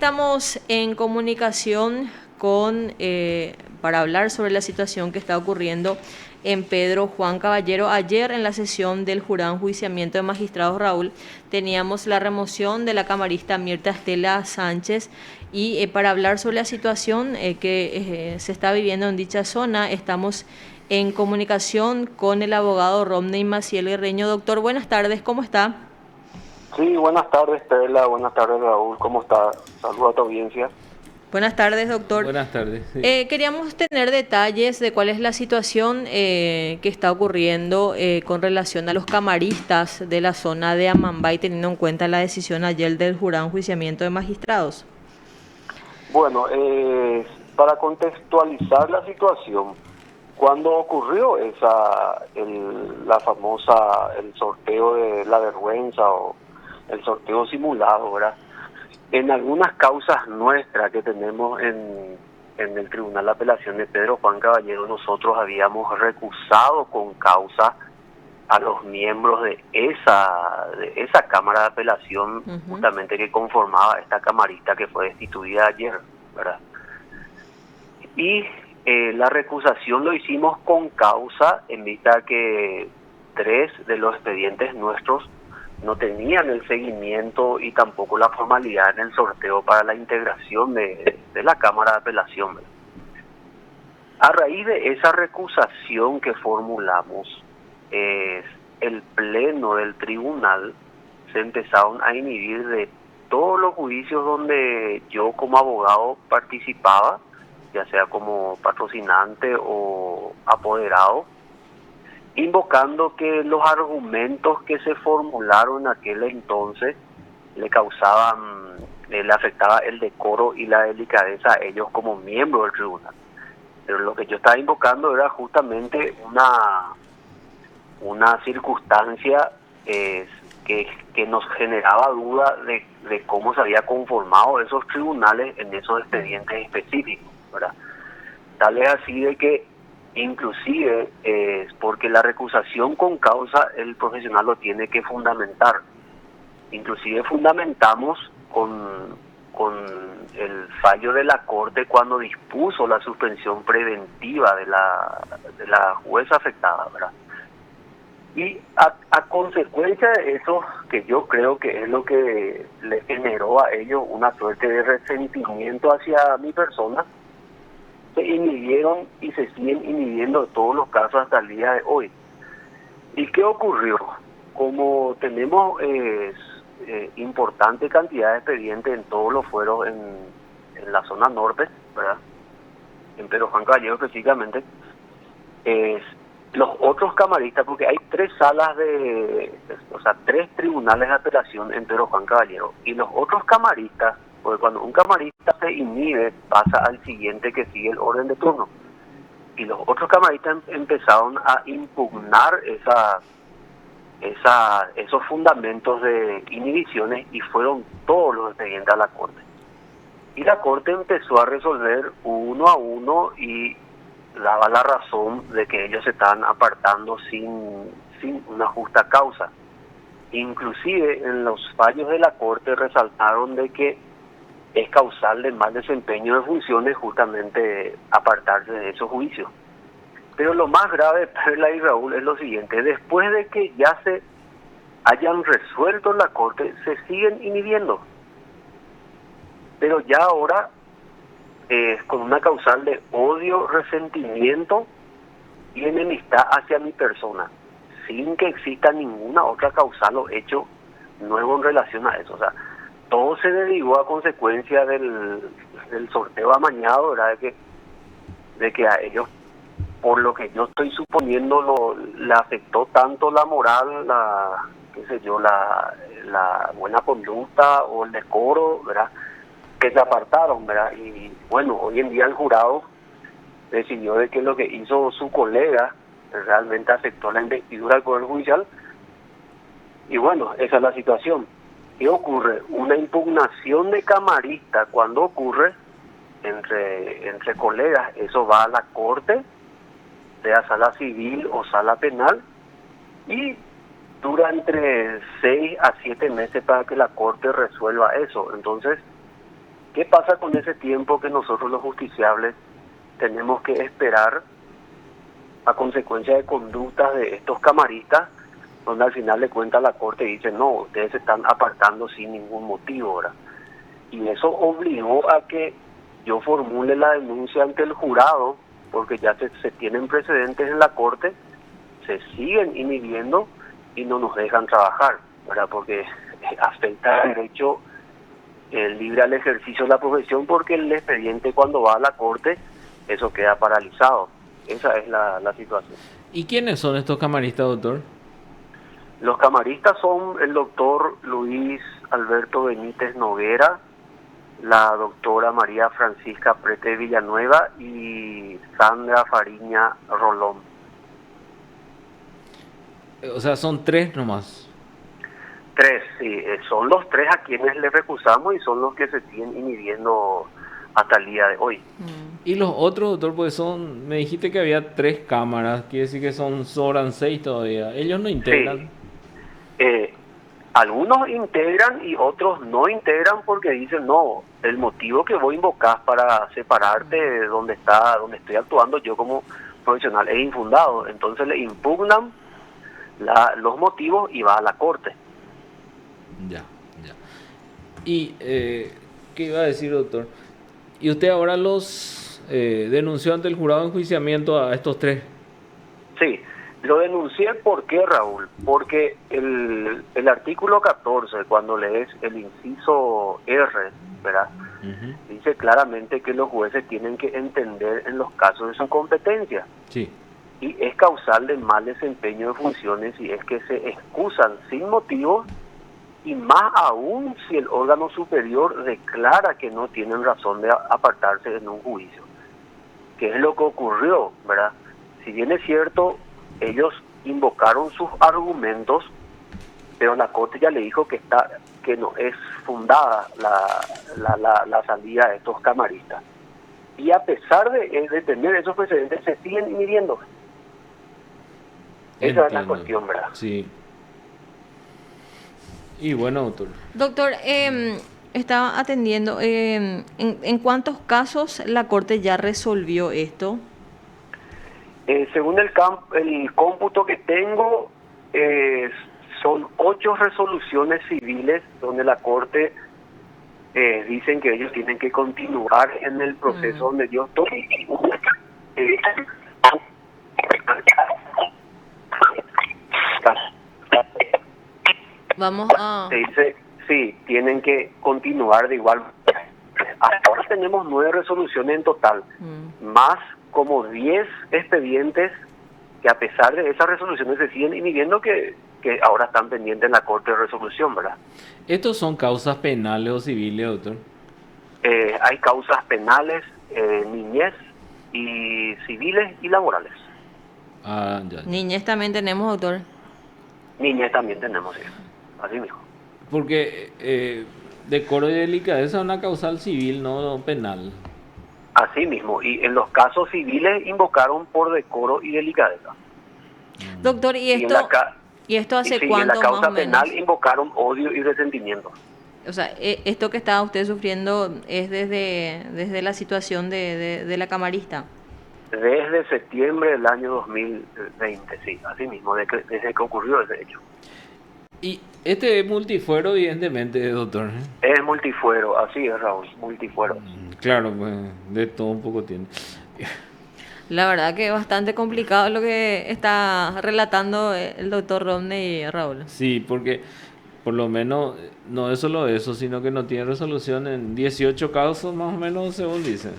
estamos en comunicación para hablar sobre la situación que está ocurriendo en Pedro Juan Caballero. Ayer en la sesión del jurado enjuiciamiento de magistrados, Raúl, teníamos la remoción de la camarista Mirta Estela Sánchez y para hablar sobre la situación que se está viviendo en dicha zona, estamos en comunicación con el abogado Romney Maciel Guerreño. Doctor, buenas tardes, ¿cómo está? Sí, buenas tardes, Perla. Buenas tardes, Raúl. ¿Cómo está? Saludos a tu audiencia. Buenas tardes, doctor. Buenas tardes. Sí. Queríamos tener detalles de cuál es la situación que está ocurriendo con relación a los camaristas de la zona de Amambay, teniendo en cuenta la decisión ayer del jurado enjuiciamiento de magistrados. Bueno, para contextualizar la situación, cuando ocurrió la famosa, el sorteo de la vergüenza o el sorteo simulado, ¿verdad? En algunas causas nuestras que tenemos en el Tribunal de Apelación de Pedro Juan Caballero, nosotros habíamos recusado con causa a los miembros de esa Cámara de Apelación, justamente que conformaba esta camarista que fue destituida ayer, ¿verdad? Y la recusación lo hicimos con causa en vista que 3 de los expedientes nuestros no tenían el seguimiento y tampoco la formalidad en el sorteo para la integración de la Cámara de Apelación, ¿verdad? A raíz de esa recusación que formulamos, el pleno del tribunal se empezaron a inhibir de todos los juicios donde yo como abogado participaba, ya sea como patrocinante o apoderado, invocando que los argumentos que se formularon en aquel entonces le afectaba el decoro y la delicadeza a ellos como miembros del tribunal. Pero lo que yo estaba invocando era justamente una circunstancia que nos generaba duda de cómo se había conformado esos tribunales en esos expedientes específicos, ¿verdad? Tal es así de que inclusive porque la recusación con causa el profesional lo tiene que fundamentar. Inclusive fundamentamos con el fallo de la Corte cuando dispuso la suspensión preventiva de la jueza afectada, ¿verdad? Y a consecuencia de eso, que yo creo que es lo que le generó a ellos una suerte de resentimiento hacia mi persona, se inhibieron y se siguen inhibiendo todos los casos hasta el día de hoy. ¿Y qué ocurrió? Como tenemos importante cantidad de expedientes en todos los fueros en la zona norte, ¿verdad? En Pedro Juan Caballero específicamente, los otros camaristas, porque hay 3 salas o sea, 3 tribunales de apelación en Pedro Juan Caballero, y los otros camaristas, porque cuando un camarista se inhibe, pasa al siguiente que sigue el orden de turno, y los otros camaristas empezaron a impugnar esos fundamentos de inhibiciones y fueron todos los expedientes a la Corte. Y la Corte empezó a resolver uno a uno y daba la razón de que ellos se estaban apartando sin una justa causa. Inclusive en los fallos de la Corte resaltaron de que es causal de mal desempeño de funciones justamente apartarse de esos juicios. Pero lo más grave, Perla y Raúl, es lo siguiente: después de que ya se hayan resuelto en la Corte, se siguen inhibiendo. Pero ya ahora con una causal de odio, resentimiento y enemistad hacia mi persona, sin que exista ninguna otra causal o hecho nuevo en relación a eso. O sea, todo se derivó a consecuencia del sorteo amañado, ¿verdad? De que a ellos, por lo que yo estoy suponiendo, le afectó tanto la moral, la buena conducta o el decoro, ¿verdad?, que se apartaron, ¿verdad? Y bueno, hoy en día el jurado decidió de que lo que hizo su colega realmente afectó la investidura del Poder Judicial. Y bueno, esa es la situación. ¿Qué ocurre? Una impugnación de camarista, cuando ocurre entre colegas, eso va a la Corte, sea sala civil o sala penal, y dura entre 6 a 7 meses para que la Corte resuelva eso. Entonces, ¿Qué pasa con ese tiempo que nosotros los justiciables tenemos que esperar a consecuencia de conductas de estos camaristas, donde al final de cuentas la corte dice, no, ustedes se están apartando sin ningún motivo, ¿verdad? Y eso obligó a que yo formule la denuncia ante el jurado, porque ya se tienen precedentes en la corte, se siguen inhibiendo y no nos dejan trabajar, ¿verdad? Porque afecta el derecho libre al ejercicio de la profesión, porque el expediente cuando va a la corte, eso queda paralizado. Esa es la situación. ¿Y quiénes son estos camaristas, doctor? Los camaristas son el doctor Luis Alberto Benítez Noguera, la doctora María Francisca Prete Villanueva y Sandra Fariña Rolón. O sea, son 3 nomás. 3, sí, son los 3 a quienes le recusamos y son los que se siguen inhibiendo hasta el día de hoy. Y los otros, doctor, pues me dijiste que había 3 cámaras, quiere decir que sobran 6 todavía. Ellos no integran. Sí. Algunos integran y otros no integran porque dicen, no, el motivo que vos invocás para separarte de donde estoy actuando yo como profesional es infundado. Entonces le impugnan los motivos y va a la corte. Ya. Y, ¿qué iba a decir, doctor? ¿Y usted ahora los denunció ante el jurado de enjuiciamiento a estos 3? Sí, lo denuncié. ¿Por qué, Raúl? Porque el artículo 14, cuando lees el inciso R, ¿verdad? Dice claramente que los jueces tienen que entender en los casos de su competencia. Sí. Y es causal de mal desempeño de funciones si es que se excusan sin motivo, y más aún si el órgano superior declara que no tienen razón de apartarse en un juicio. ¿Qué es lo que ocurrió, verdad? Si bien es cierto, ellos invocaron sus argumentos, pero la corte ya le dijo que no es fundada la salida de estos camaristas. Y a pesar de tener esos precedentes, se siguen inhibiendo. Esa es la cuestión, ¿verdad? Sí. Y bueno, doctor. Doctor, estaba atendiendo, ¿en cuántos casos la Corte ya resolvió esto? Según el cómputo que tengo, son 8 resoluciones civiles donde la Corte dicen que ellos tienen que continuar en el proceso donde yo estoy. Vamos a... Se dice, sí, tienen que continuar de igual. Hasta ahora tenemos 9 resoluciones en total, más como 10 expedientes que a pesar de esas resoluciones se siguen inhibiendo, que ahora están pendientes en la Corte de Resolución, ¿verdad? ¿Estos son causas penales o civiles, doctor? Hay causas penales, niñez, y civiles y laborales. Ah, ya. Niñez también tenemos, doctor. Niñez también tenemos, sí. Así mismo. Porque decoro y delicadeza es una causal civil, no penal. Así mismo. Y en los casos civiles invocaron por decoro y delicadeza. Doctor, ¿y esto hace cuánto en la causa más o menos? penal invocaron odio y resentimiento. O sea, esto que está usted sufriendo es desde la situación de la camarista. Desde septiembre del año 2020, sí, así mismo, desde que ocurrió ese hecho. Y este es multifuero, evidentemente, doctor. Es multifuero, así es, Raúl, multifuero. Claro, pues, de todo un poco tiene. La verdad que es bastante complicado lo que está relatando el doctor Rodney, Raúl. Sí, porque por lo menos no es solo eso, sino que no tiene resolución en 18 casos más o menos, según dicen.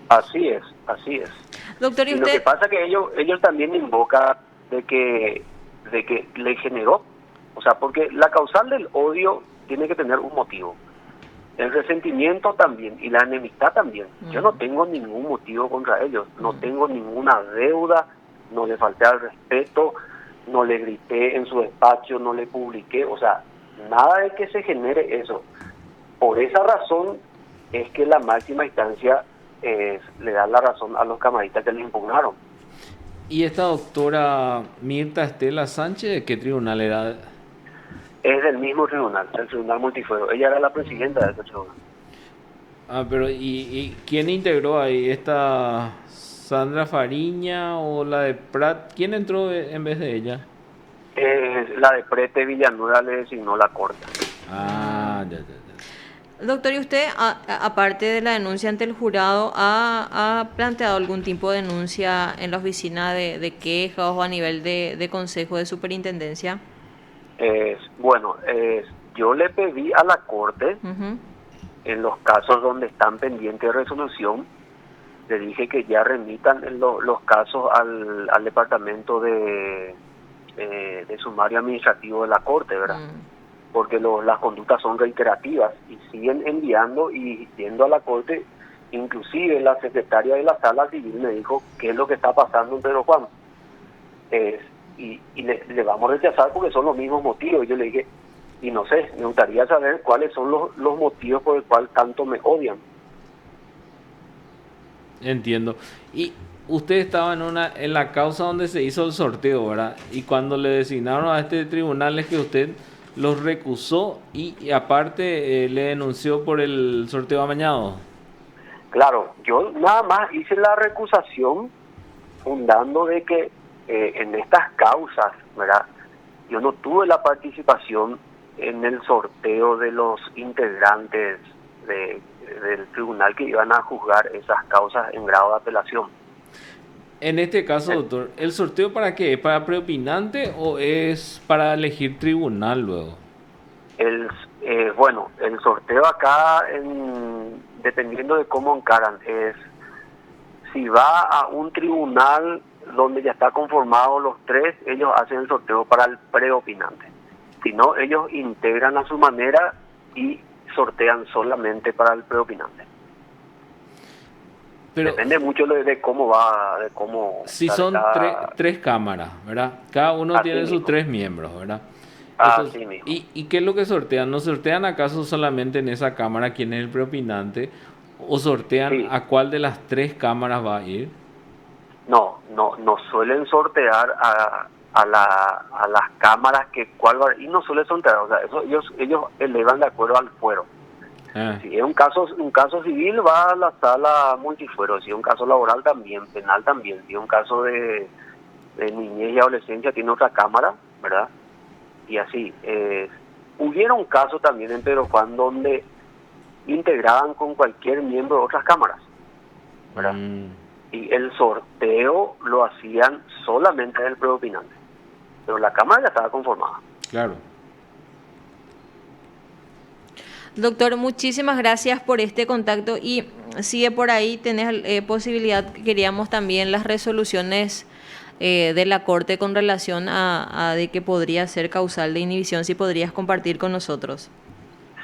Así es, así es. Doctor, ¿y lo usted? que pasa es que ellos también invocan de que le generó, o sea, porque la causal del odio tiene que tener un motivo. El resentimiento también y la enemistad también. Yo no tengo ningún motivo contra ellos, no tengo ninguna deuda, no le falté al respeto, no le grité en su despacho, no le publiqué, o sea, nada de que se genere eso. Por esa razón es que la máxima instancia le da la razón a los camaristas que le impugnaron. ¿Y esta doctora Mirta Estela Sánchez, de qué tribunal era? Es del mismo tribunal, el tribunal multifuero. Ella era la presidenta de ese tribunal. Ah, pero ¿y quién integró ahí? ¿Esta Sandra Fariña o la de Prat? ¿Quién entró en vez de ella? La de Prete Villanueva le designó la corte. Ah, ya. Doctor, ¿y usted, aparte de la denuncia ante el jurado, ha planteado algún tipo de denuncia en la oficina de quejas o a nivel de consejo de superintendencia? Bueno, yo le pedí a la corte, Ujú. en los casos donde están pendientes de resolución, le dije que ya remitan los casos al departamento de sumario administrativo de la corte, ¿verdad? Porque las conductas son reiterativas y siguen enviando y yendo a la corte. Inclusive la secretaria de la sala civil me dijo qué es lo que está pasando en Pedro Juan, y le vamos a rechazar porque son los mismos motivos. Yo le dije, y no sé, me gustaría saber cuáles son los motivos por el cual tanto me odian. Entiendo. Y usted estaba en la causa donde se hizo el sorteo, ¿verdad? Y cuando le designaron a este tribunal es que usted los recusó y aparte le denunció por el sorteo amañado. Claro, yo nada más hice la recusación fundando de que en estas causas, ¿verdad? Yo no tuve la participación en el sorteo de los integrantes del tribunal que iban a juzgar esas causas en grado de apelación. En este caso, doctor, ¿el sorteo para qué? ¿Es para preopinante o es para elegir tribunal luego? Bueno, el sorteo acá, dependiendo de cómo encaran, es si va a un tribunal donde ya está conformado los tres, ellos hacen el sorteo para el preopinante. Si no, ellos integran a su manera y sortean solamente para el preopinante. Pero depende mucho de cómo va, de cómo... si son tres cámaras, ¿verdad? Cada uno Así tiene mismo. sus tres miembros, ¿verdad? Así mismo. ¿Y qué es lo que sortean? ¿No sortean acaso solamente en esa cámara quién es el preopinante? ¿O sortean Sí. a cuál de las tres cámaras va a ir? No suelen sortear a las cámaras que cuál va, y no suelen sortear, o sea, eso ellos elevan de acuerdo al fuero. Si es un caso civil va a la sala multifuero, si es un caso laboral también, penal también, si es un caso de niñez y adolescencia tiene otra cámara, ¿verdad? Y así. Hubieron casos también en Pedro Juan donde integraban con cualquier miembro de otras cámaras, ¿verdad? Y el sorteo lo hacían solamente del preopinante, pero la cámara ya estaba conformada. Claro. Doctor, muchísimas gracias por este contacto y sigue por ahí, tenés posibilidad, queríamos también las resoluciones de la Corte con relación a de que podría ser causal de inhibición, si podrías compartir con nosotros.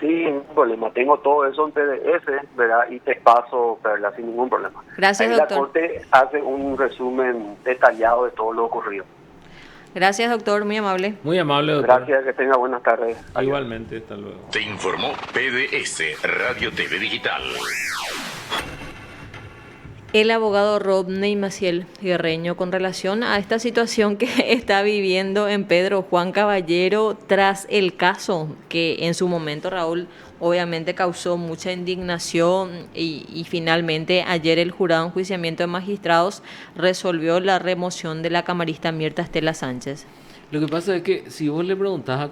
Sí, ningún problema, tengo todo eso en PDF, ¿verdad? Y te paso, ¿verdad? Sin ningún problema. Gracias, ahí doctor. La Corte hace un resumen detallado de todo lo ocurrido. Gracias, doctor, muy amable. Muy amable, doctor. Gracias, que tenga buenas tardes. Adiós. Igualmente, hasta luego. Te informó PDS Radio TV Digital. El abogado Rodney Maciel Guerreño, con relación a esta situación que está viviendo en Pedro Juan Caballero tras el caso que en su momento, Raúl, obviamente causó mucha indignación y finalmente ayer el jurado en enjuiciamiento de magistrados resolvió la remoción de la camarista Mirta Estela Sánchez. Lo que pasa es que si vos le preguntás a